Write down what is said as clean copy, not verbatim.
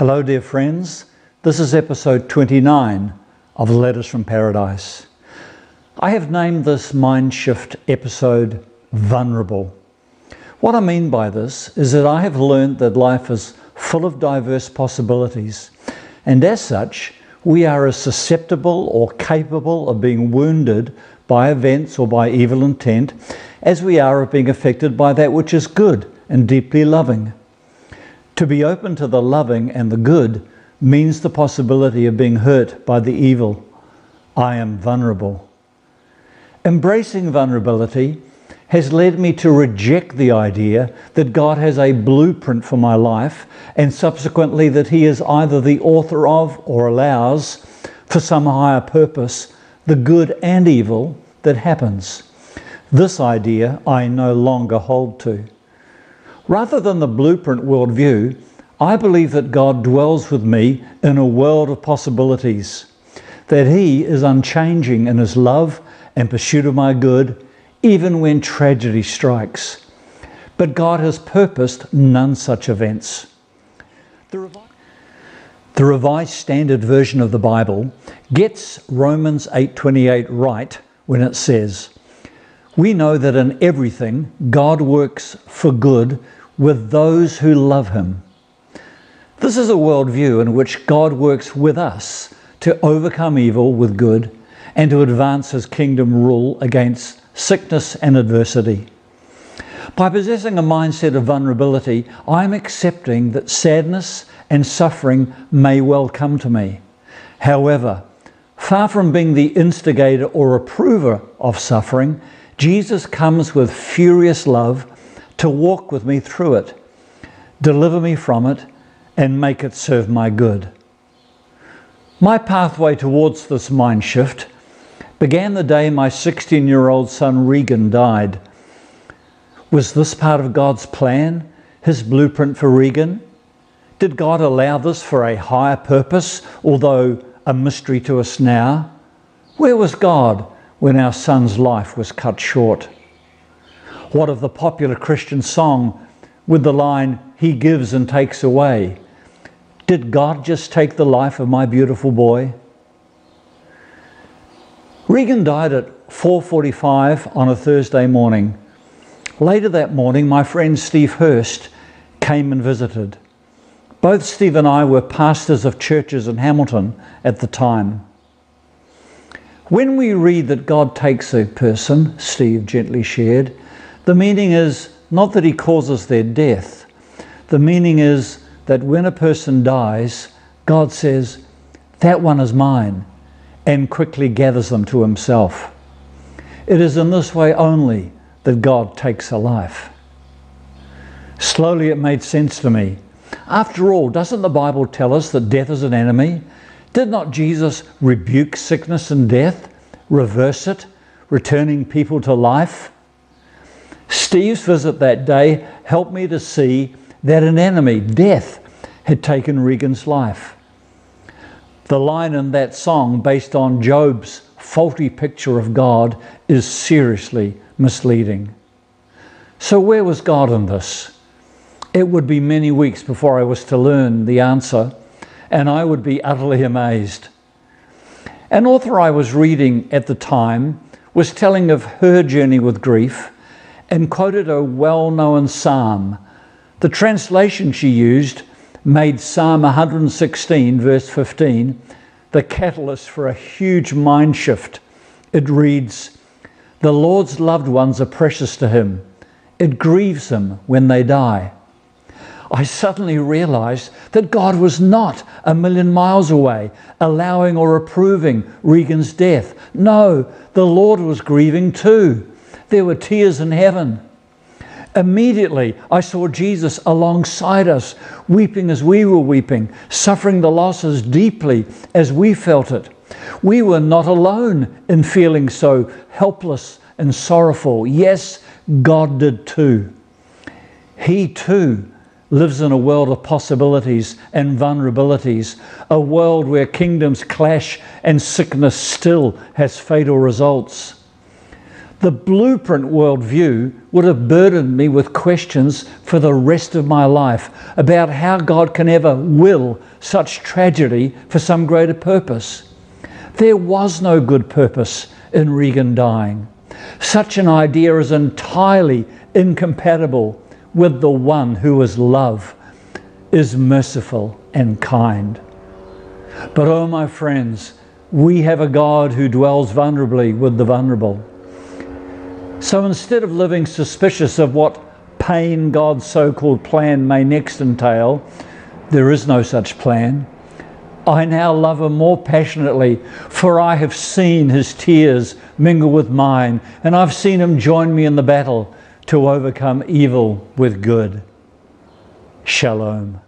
Hello, dear friends. This is episode 29 of Letters from Paradise. I have named this MindShift episode Vulnerable. What I mean by this is that I have learned that life is full of diverse possibilities, and as such, we are as susceptible or capable of being wounded by events or by evil intent as we are of being affected by that which is good and deeply loving. To be open to the loving and the good means the possibility of being hurt by the evil. I am vulnerable. Embracing vulnerability has led me to reject the idea that God has a blueprint for my life, and subsequently that He is either the author of or allows, for some higher purpose, the good and evil that happens. This idea I no longer hold to. Rather than the blueprint worldview, I believe that God dwells with me in a world of possibilities, that He is unchanging in His love and pursuit of my good, even when tragedy strikes. But God has purposed none such events. The Revised Standard Version of the Bible gets Romans 8:28 right when it says, "We know that in everything God works for good with those who love Him." This is a worldview in which God works with us to overcome evil with good and to advance His kingdom rule against sickness and adversity. By possessing a mindset of vulnerability, I am accepting that sadness and suffering may well come to me. However, far from being the instigator or approver of suffering, Jesus comes with furious love to walk with me through it, deliver me from it, and make it serve my good. My pathway towards this mind shift began the day my 16-year-old son Regan died. Was this part of God's plan, His blueprint for Regan? Did God allow this for a higher purpose, although a mystery to us now? Where was God when our son's life was cut short? What of the popular Christian song with the line, "He gives and takes away"? Did God just take the life of my beautiful boy? Regan died at 4:45 on a Thursday morning. Later that morning, my friend Steve Hurst came and visited. Both Steve and I were pastors of churches in Hamilton at the time. When we read that God takes a person, Steve gently shared, the meaning is not that He causes their death. The meaning is that when a person dies, God says, "That one is mine," and quickly gathers them to Himself. It is in this way only that God takes a life. Slowly it made sense to me. After all, doesn't the Bible tell us that death is an enemy? Did not Jesus rebuke sickness and death, reverse it, returning people to life? Steve's visit that day helped me to see that an enemy, death, had taken Regan's life. The line in that song, based on Job's faulty picture of God, is seriously misleading. So where was God in this? It would be many weeks before I was to learn the answer, and I would be utterly amazed. An author I was reading at the time was telling of her journey with grief and quoted a well-known psalm. The translation she used made Psalm 116, verse 15, the catalyst for a huge mind shift. It reads, "The Lord's loved ones are precious to Him. It grieves Him when they die." I suddenly realized that God was not a million miles away, allowing or approving Regan's death. No, the Lord was grieving too. There were tears in heaven. Immediately, I saw Jesus alongside us, weeping as we were weeping, suffering the losses deeply as we felt it. We were not alone in feeling so helpless and sorrowful. Yes, God did too. He too lives in a world of possibilities and vulnerabilities, a world where kingdoms clash and sickness still has fatal results. The blueprint worldview would have burdened me with questions for the rest of my life about how God can ever will such tragedy for some greater purpose. There was no good purpose in Regan dying. Such an idea is entirely incompatible with the one who is love, is merciful and kind. But oh my friends, we have a God who dwells vulnerably with the vulnerable. So instead of living suspicious of what pain God's so-called plan may next entail, there is no such plan. I now love him more passionately, for I have seen his tears mingle with mine, and I've seen him join me in the battle to overcome evil with good. Shalom.